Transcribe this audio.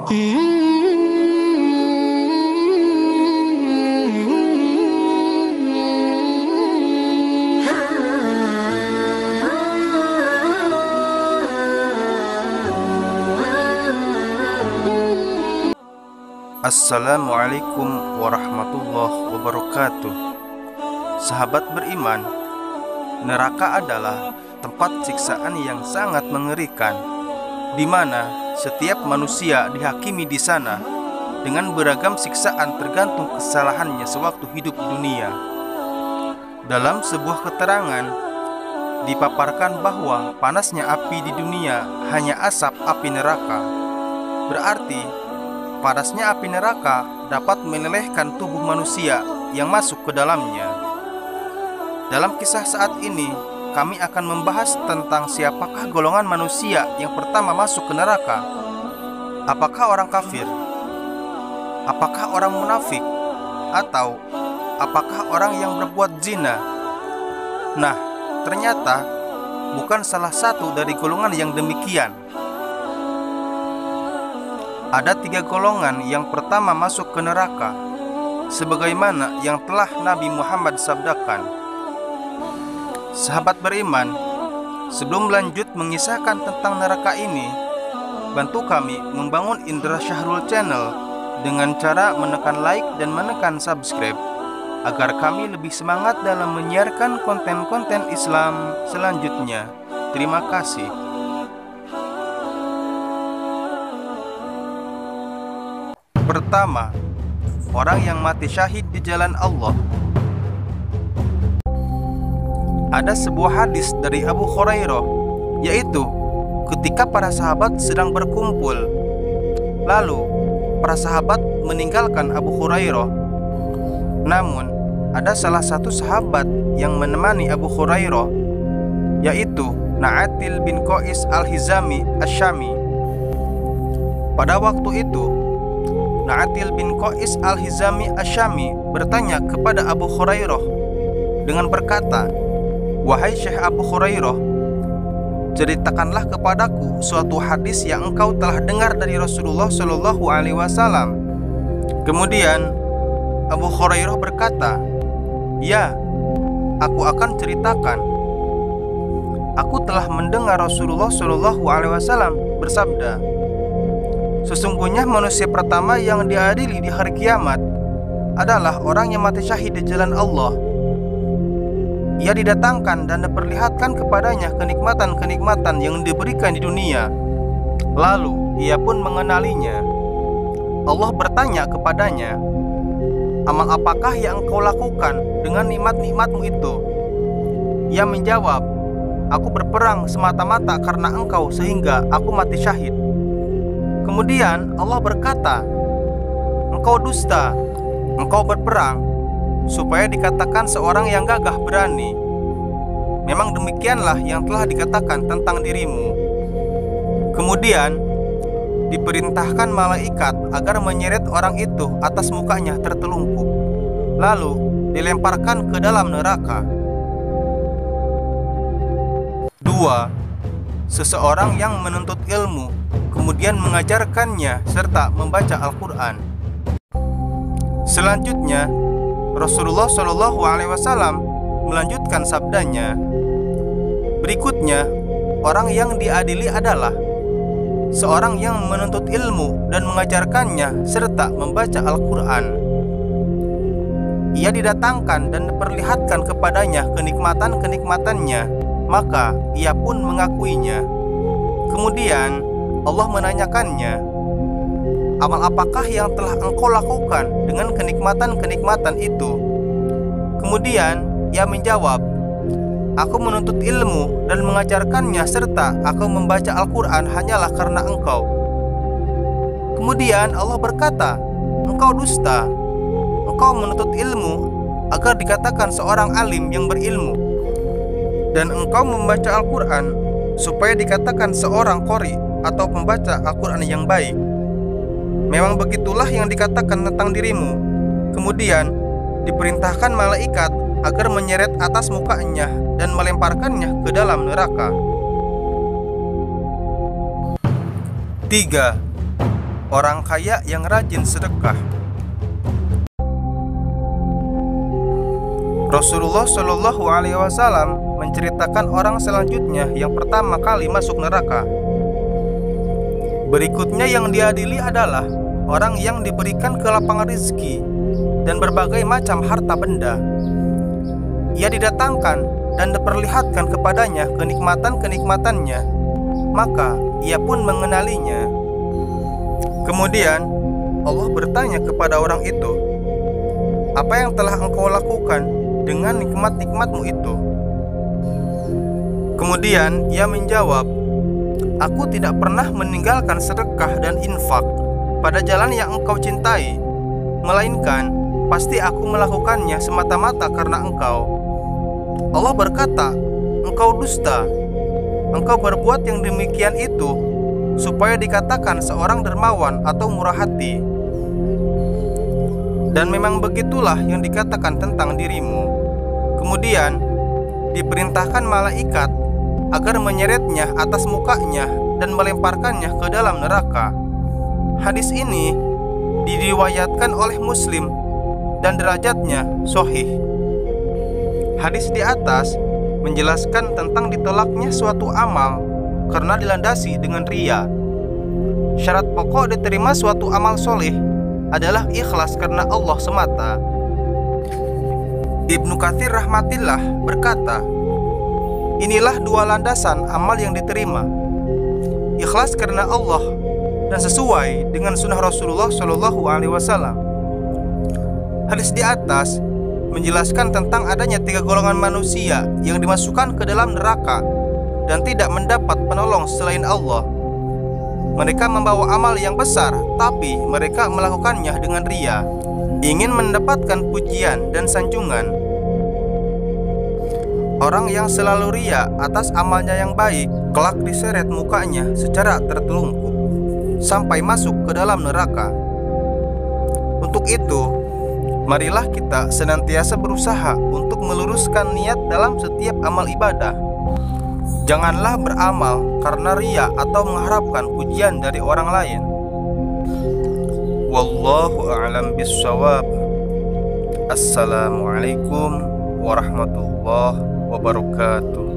Assalamualaikum warahmatullahi wabarakatuh. Sahabat beriman, neraka adalah tempat siksaan yang sangat mengerikan, di mana setiap manusia dihakimi di sana dengan beragam siksaan tergantung kesalahannya sewaktu hidup di dunia. Dalam sebuah keterangan dipaparkan bahwa panasnya api di dunia hanya asap api neraka. Berarti panasnya api neraka dapat melelehkan tubuh manusia yang masuk ke dalamnya. Dalam kisah saat ini, kami akan membahas tentang siapakah golongan manusia yang pertama masuk ke neraka. Apakah orang kafir? Apakah orang munafik? Atau apakah orang yang berbuat zina? Nah, ternyata bukan salah satu dari golongan yang demikian. Ada 3 golongan yang pertama masuk ke neraka, sebagaimana yang telah Nabi Muhammad sabdakan. Sahabat beriman, sebelum lanjut mengisahkan tentang neraka ini, bantu kami membangun Indra Syahrul Channel dengan cara menekan like dan menekan subscribe, agar kami lebih semangat dalam menyiarkan konten-konten Islam selanjutnya. Terima kasih. Pertama, orang yang mati syahid di jalan Allah. Ada sebuah hadis dari Abu Hurairah, yaitu ketika para sahabat sedang berkumpul, lalu para sahabat meninggalkan Abu Hurairah. Namun ada salah satu sahabat yang menemani Abu Hurairah, yaitu Na'atil bin Qais al-Hizami Asy-Syami. Pada waktu itu Na'atil bin Qais al-Hizami Asy-Syami bertanya kepada Abu Hurairah dengan berkata, "Wahai Syekh Abu Hurairah, ceritakanlah kepadaku suatu hadis yang engkau telah dengar dari Rasulullah Shallallahu Alaihi Wasallam." Kemudian Abu Hurairah berkata, "Ya, aku akan ceritakan. Aku telah mendengar Rasulullah Shallallahu Alaihi Wasallam bersabda, sesungguhnya manusia pertama yang diadili di hari kiamat adalah orang yang mati syahid di jalan Allah. Ia didatangkan dan diperlihatkan kepadanya kenikmatan-kenikmatan yang diberikan di dunia. Lalu ia pun mengenalinya. Allah bertanya kepadanya, amal apakah yang engkau lakukan dengan nikmat-nikmatmu itu? Ia menjawab, aku berperang semata-mata karena engkau sehingga aku mati syahid. Kemudian Allah berkata, engkau dusta, engkau berperang supaya dikatakan seorang yang gagah berani. Memang demikianlah yang telah dikatakan tentang dirimu. Kemudian diperintahkan malaikat agar menyeret orang itu atas mukanya tertelungkup, lalu dilemparkan ke dalam neraka. 2. Seseorang yang menuntut ilmu kemudian mengajarkannya serta membaca Al-Quran. Selanjutnya Rasulullah Shallallahu Alaihi Wasallam melanjutkan sabdanya, berikutnya orang yang diadili adalah seorang yang menuntut ilmu dan mengajarkannya serta membaca Al-Quran. Ia didatangkan dan diperlihatkan kepadanya kenikmatan-kenikmatannya, maka ia pun mengakuinya. Kemudian Allah menanyakannya, amal apakah yang telah engkau lakukan dengan kenikmatan-kenikmatan itu? Kemudian ia menjawab, aku menuntut ilmu dan mengajarkannya serta aku membaca Al-Quran hanyalah karena engkau. Kemudian Allah berkata, engkau dusta, engkau menuntut ilmu agar dikatakan seorang alim yang berilmu, dan engkau membaca Al-Quran supaya dikatakan seorang qori atau pembaca Al-Quran yang baik. Memang begitulah yang dikatakan tentang dirimu. Kemudian diperintahkan malaikat agar menyeret atas mukanya dan melemparkannya ke dalam neraka. 3. orang kaya yang rajin sedekah. Rasulullah Shallallahu Alaihi Wasallam menceritakan orang selanjutnya yang pertama kali masuk neraka. Berikutnya yang diadili adalah orang yang diberikan kelapangan rezeki dan berbagai macam harta benda. Ia didatangkan dan diperlihatkan kepadanya kenikmatan-kenikmatannya, maka ia pun mengenalinya. Kemudian Allah bertanya kepada orang itu, "Apa yang telah engkau lakukan dengan nikmat-nikmatmu itu?" Kemudian ia menjawab, "Aku tidak pernah meninggalkan sedekah dan infak pada jalan yang engkau cintai, melainkan pasti aku melakukannya semata-mata karena engkau." Allah berkata, "Engkau dusta. Engkau berbuat yang demikian itu supaya dikatakan seorang dermawan atau murah hati. Dan memang begitulah yang dikatakan tentang dirimu." Kemudian diperintahkan malaikat agar menyeretnya atas mukanya dan melemparkannya ke dalam neraka. Hadis ini diriwayatkan oleh Muslim dan derajatnya sahih. Hadis di atas menjelaskan tentang ditolaknya suatu amal karena dilandasi dengan riya. Syarat pokok diterima suatu amal soleh adalah ikhlas karena Allah semata. Ibnu Katsir rahmatillah berkata, inilah dua landasan amal yang diterima: ikhlas karena Allah dan sesuai dengan sunnah Rasulullah Shallallahu Alaihi Wasallam. Hadis di atas menjelaskan tentang adanya 3 golongan manusia yang dimasukkan ke dalam neraka dan tidak mendapat penolong selain Allah. Mereka membawa amal yang besar, tapi mereka melakukannya dengan riya, ingin mendapatkan pujian dan sanjungan. Orang yang selalu riya atas amalnya yang baik, kelak diseret mukanya secara tertelungkup sampai masuk ke dalam neraka. Untuk itu, marilah kita senantiasa berusaha untuk meluruskan niat dalam setiap amal ibadah. Janganlah beramal karena riya atau mengharapkan pujian dari orang lain. Wallahu a'lam bishawab. Assalamualaikum warahmatullahi wabarakatuh.